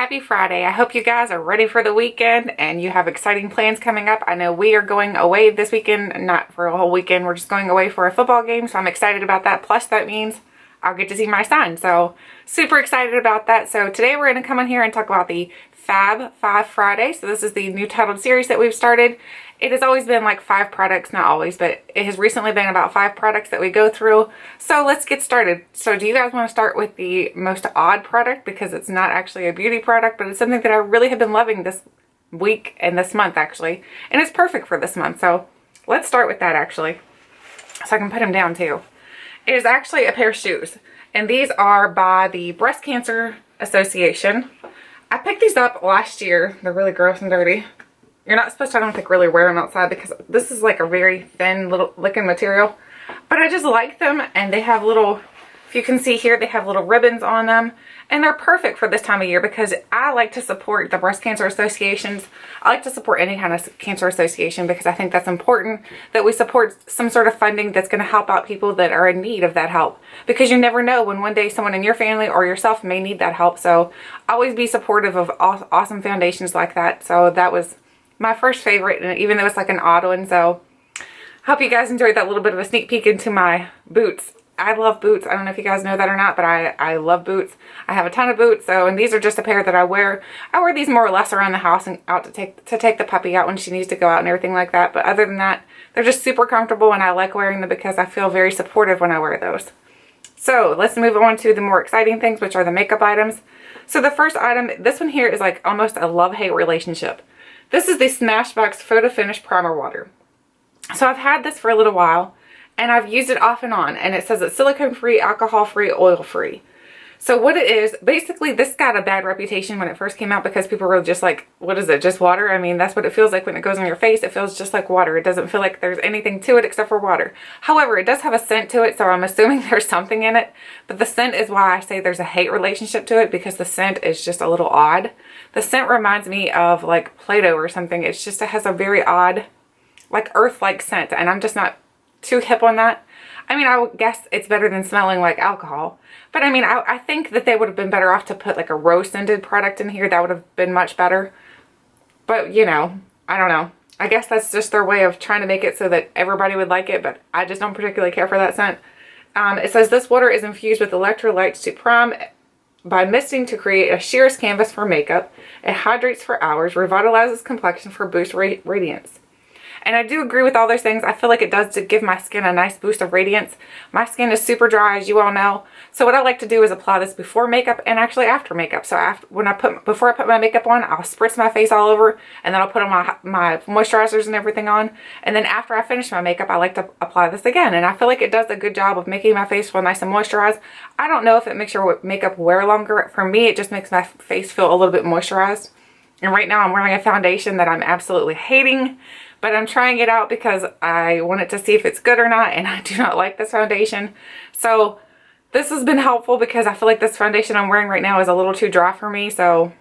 Happy Friday. I hope you guys are ready for the weekend and you have exciting plans coming up. I know we are going away this weekend, not for a whole weekend. We're just going away for a football game, so I'm excited about that. Plus, that means I'll get to see my son, so super excited about that. So today we're going to come in here and talk about the Fab Five Friday. So this is the new titled series that we've started. It has always been like 5 products, not always, but it has recently been about 5 products that we go through. So let's get started. So do you guys want to start with the most odd product, because it's not actually a beauty product, but it's something that I really have been loving this week and this month actually, and it's perfect for this month. So let's start with that actually, so I can put them down too. It is actually a pair of shoes, and these are by the Breast Cancer Association. I picked these up last year. They're really gross and dirty. You're not supposed to, I don't think, really wear them outside because this is like a very thin little looking material. But I just like them, and they have little, if you can see here, they have little ribbons on them. And they're perfect for this time of year because I like to support the breast cancer associations. I like to support any kind of cancer association because I think that's important, that we support some sort of funding that's going to help out people that are in need of that help. Because you never know when one day someone in your family or yourself may need that help. So always be supportive of awesome foundations like that. So that was my first favorite, and even though it's like an odd one. So hope you guys enjoyed that little bit of a sneak peek into my boots. I love boots. I don't know if you guys know that or not, but I love boots. I have a ton of boots, so, and these are just a pair that I wear. I wear these more or less around the house and out to take the puppy out when she needs to go out and everything like that. But other than that, they're just super comfortable, and I like wearing them because I feel very supportive when I wear those. So let's move on to the more exciting things, which are the makeup items. So the first item, this one here is like almost a love-hate relationship. This is the Smashbox Photo Finish Primer Water. So I've had this for a little while, and I've used it off and on, and it says it's silicone-free, alcohol-free, oil-free. So what it is, basically this got a bad reputation when it first came out because people were just like, what is it, just water? I mean, that's what it feels like when it goes on your face. It feels just like water. It doesn't feel like there's anything to it except for water. However, it does have a scent to it, so I'm assuming there's something in it. But the scent is why I say there's a hate relationship to it, because the scent is just a little odd. The scent reminds me of like Play-Doh or something. It's just, it has a very odd, like earth-like scent, and I'm just not too hip on that. I mean, I would guess it's better than smelling like alcohol. But I mean, I think that they would have been better off to put like a rose-scented product in here. That would have been much better. But, you know, I don't know. I guess that's just their way of trying to make it so that everybody would like it. But I just don't particularly care for that scent. It says this water is infused with electrolytes to prime by misting to create a sheerest canvas for makeup. It hydrates for hours, revitalizes complexion for boost radiance. And I do agree with all those things. I feel like it does to give my skin a nice boost of radiance. My skin is super dry, as you all know. So what I like to do is apply this before makeup and actually after makeup. So before I put my makeup on, I'll spritz my face all over, and then I'll put on my moisturizers and everything on. And then after I finish my makeup, I like to apply this again. And I feel like it does a good job of making my face feel nice and moisturized. I don't know if it makes your makeup wear longer. For me, it just makes my face feel a little bit moisturized. And right now I'm wearing a foundation that I'm absolutely hating. But I'm trying it out because I wanted to see if it's good or not, and I do not like this foundation. So this has been helpful because I feel like this foundation I'm wearing right now is a little too dry for me. So,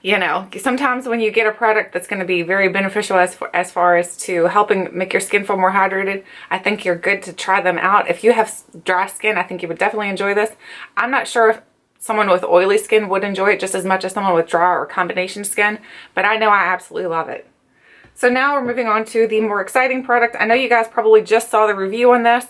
you know, sometimes when you get a product that's going to be very beneficial as far as to helping make your skin feel more hydrated, I think you're good to try them out. If you have dry skin, I think you would definitely enjoy this. I'm not sure if someone with oily skin would enjoy it just as much as someone with dry or combination skin, but I know I absolutely love it. So now we're moving on to the more exciting product. I know you guys probably just saw the review on this,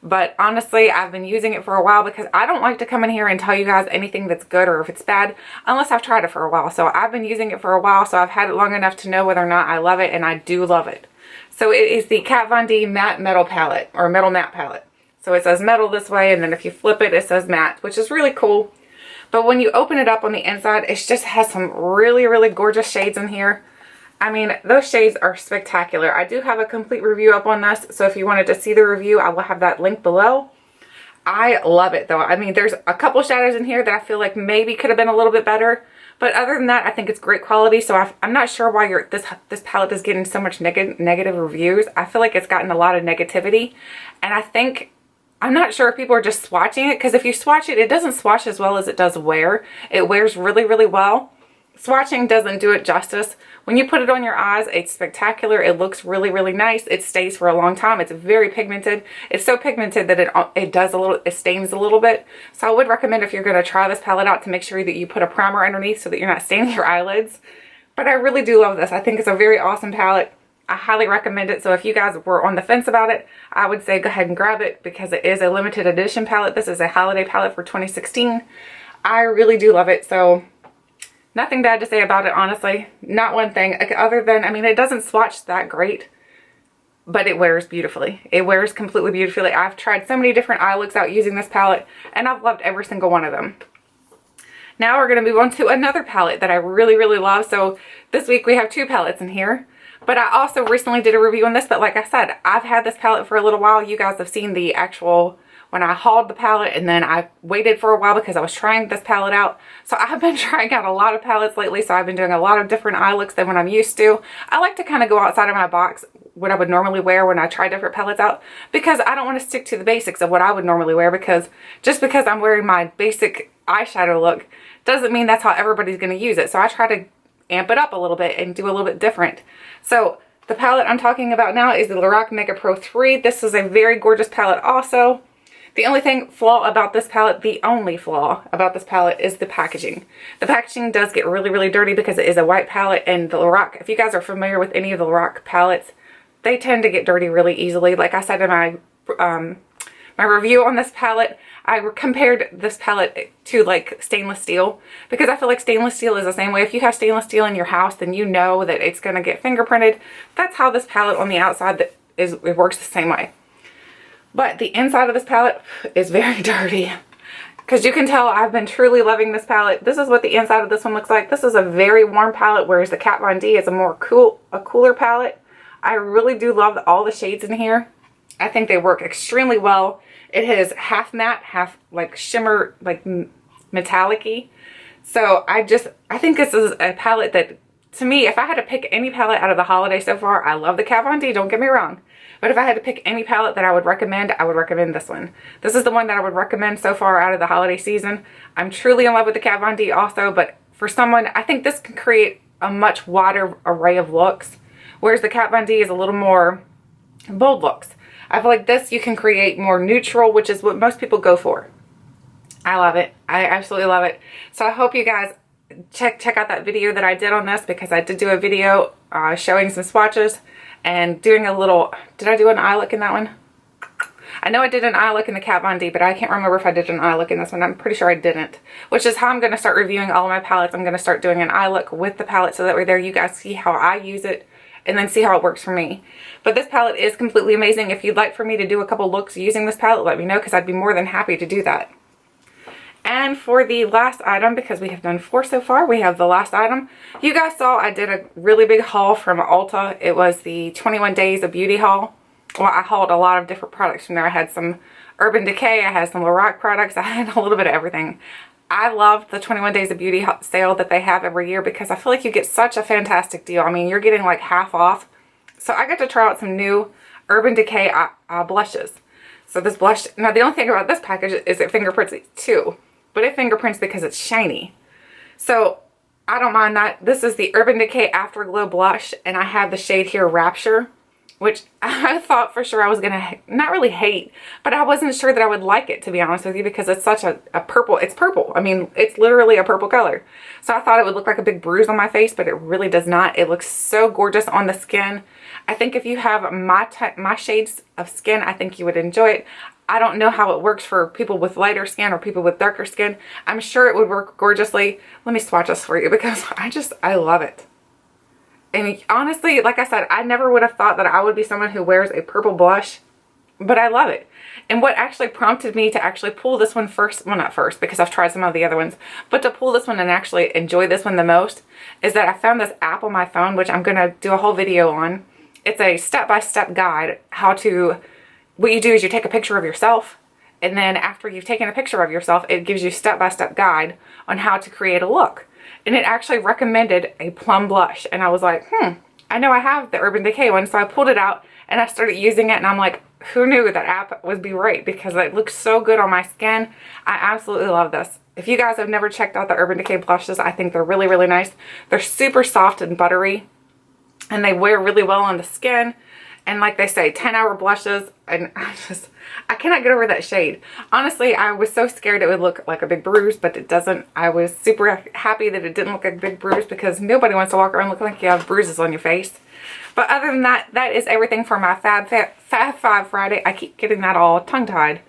but honestly, I've been using it for a while because I don't like to come in here and tell you guys anything that's good or if it's bad unless I've tried it for a while. So I've been using it for a while, so I've had it long enough to know whether or not I love it, and I do love it. So it is the Kat Von D Matte Metal Palette, or Metal Matte Palette. So it says metal this way, and then if you flip it, it says matte, which is really cool. But when you open it up on the inside, it just has some really, really gorgeous shades in here. I mean, those shades are spectacular. I do have a complete review up on this, so if you wanted to see the review, I will have that link below. I love it, though. I mean, there's a couple shadows in here that I feel like maybe could have been a little bit better, but other than that, I think it's great quality, so I'm not sure why this palette is getting so much negative reviews. I feel like it's gotten a lot of negativity, and I'm not sure if people are just swatching it, because if you swatch it, it doesn't swatch as well as it does wear. It wears really, really well. Swatching doesn't do it justice. When you put it on your eyes, it's spectacular. It looks really, really nice. It stays for a long time. It's very pigmented. It's so pigmented that it stains a little bit. So I would recommend, if you're going to try this palette out, to make sure that you put a primer underneath so that you're not staining your eyelids. But I really do love this. I think it's a very awesome palette. I highly recommend it. So if you guys were on the fence about it, I would say go ahead and grab it, because it is a limited edition palette. This is a holiday palette for 2016. I really do love it. So nothing bad to say about it, honestly. Not one thing other than, I mean, it doesn't swatch that great, but it wears beautifully. It wears completely beautifully. I've tried so many different eye looks out using this palette, and I've loved every single one of them. Now we're going to move on to another palette that I really, really love. So this week we have two palettes in here, but I also recently did a review on this. But like I said, I've had this palette for a little while. You guys have seen the actual, when I hauled the palette, and then I waited for a while because I was trying this palette out. So I've been trying out a lot of palettes lately. So I've been doing a lot of different eye looks than what I'm used to. I like to kind of go outside of my box, what I would normally wear when I try different palettes out, because I don't want to stick to the basics of what I would normally wear, because just because I'm wearing my basic eyeshadow look doesn't mean that's how everybody's going to use it. So I try to amp it up a little bit and do a little bit different. So the palette I'm talking about now is the Lorac Mega Pro 3. This is a very gorgeous palette also. The only flaw about this palette, the only flaw about this palette, is the packaging. The packaging does get really, really dirty because it is a white palette, and the Lorac, if you guys are familiar with any of the Lorac palettes, they tend to get dirty really easily. Like I said in my review on this palette, I compared this palette to like stainless steel, because I feel like stainless steel is the same way. If you have stainless steel in your house, then you know that it's going to get fingerprinted. That's how this palette on the outside it works the same way. But the inside of this palette is very dirty, because you can tell I've been truly loving this palette. This is what the inside of this one looks like. This is a very warm palette, whereas the Kat Von D is a cooler palette. I really do love all the shades in here. I think they work extremely well. It is half matte, half like shimmer, like metallic-y. So I think this is a palette that, to me, if I had to pick any palette out of the holiday so far, I love the Kat Von D, don't get me wrong. But if I had to pick any palette that I would recommend this one. This is the one that I would recommend so far out of the holiday season. I'm truly in love with the Kat Von D also, but for someone, I think this can create a much wider array of looks, whereas the Kat Von D is a little more bold looks. I feel like this, you can create more neutral, which is what most people go for. I love it. I absolutely love it. So I hope you guys check out that video that I did on this, because I did do a video showing some swatches and doing a little, did I do an eye look in that one? I know I did an eye look in the Kat Von D, but I can't remember if I did an eye look in this one. I'm pretty sure I didn't, which is how I'm going to start reviewing all of my palettes. I'm going to start doing an eye look with the palette, so that way there you guys see how I use it, and then see how it works for me. But this palette is completely amazing. If you'd like for me to do a couple looks using this palette, let me know, because I'd be more than happy to do that. And for the last item, because we have done 4 so far, we have the last item. You guys saw I did a really big haul from Ulta. It was the 21 Days of Beauty haul. Well, I hauled a lot of different products from there. I had some Urban Decay, I had some Lorac products, I had a little bit of everything. I love the 21 Days of Beauty sale that they have every year, because I feel like you get such a fantastic deal. I mean, you're getting like half off. So I got to try out some new Urban Decay blushes. So this blush, now the only thing about this package is it fingerprints it too, but it fingerprints because it's shiny. So I don't mind that. This is the Urban Decay Afterglow blush, and I have the shade here, Rapture, which I thought for sure I was gonna not really hate, but I wasn't sure that I would like it, to be honest with you, because it's such a purple. It's purple. I mean, it's literally a purple color. So I thought it would look like a big bruise on my face, but it really does not. It looks so gorgeous on the skin. I think if you have my shades of skin, I think you would enjoy it. I don't know how it works for people with lighter skin or people with darker skin. I'm sure it would work gorgeously. Let me swatch this for you, because I love it. And honestly, like I said, I never would have thought that I would be someone who wears a purple blush, but I love it. And what actually prompted me to actually pull this one first, well, not first, because I've tried some of the other ones, but to pull this one and actually enjoy this one the most, is that I found this app on my phone, which I'm going to do a whole video on. It's a step-by-step guide how to, what you do is you take a picture of yourself, and then after you've taken a picture of yourself, it gives you step-by-step guide on how to create a look. And it actually recommended a plum blush. And I was like, I know I have the Urban Decay one. So I pulled it out and I started using it. And I'm like, who knew that app would be right, because it looks so good on my skin. I absolutely love this. If you guys have never checked out the Urban Decay blushes, I think they're really, really nice. They're super soft and buttery, and they wear really well on the skin. And like they say, 10-hour blushes, and I cannot get over that shade. Honestly, I was so scared it would look like a big bruise, but it doesn't. I was super happy that it didn't look like a big bruise, because nobody wants to walk around looking like you have bruises on your face. But other than that, that is everything for my Fab Five Friday. I keep getting that all tongue-tied.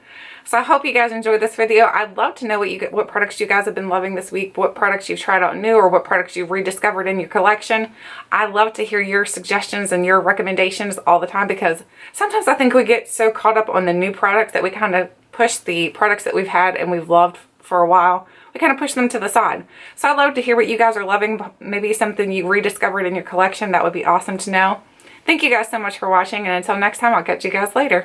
So I hope you guys enjoyed this video. I'd love to know what products you guys have been loving this week, what products you've tried out new, or what products you've rediscovered in your collection. I love to hear your suggestions and your recommendations all the time, because sometimes I think we get so caught up on the new products that we kind of push the products that we've had and we've loved for a while. We kind of push them to the side. So I'd love to hear what you guys are loving, maybe something you rediscovered in your collection. That would be awesome to know. Thank you guys so much for watching, and until next time, I'll catch you guys later.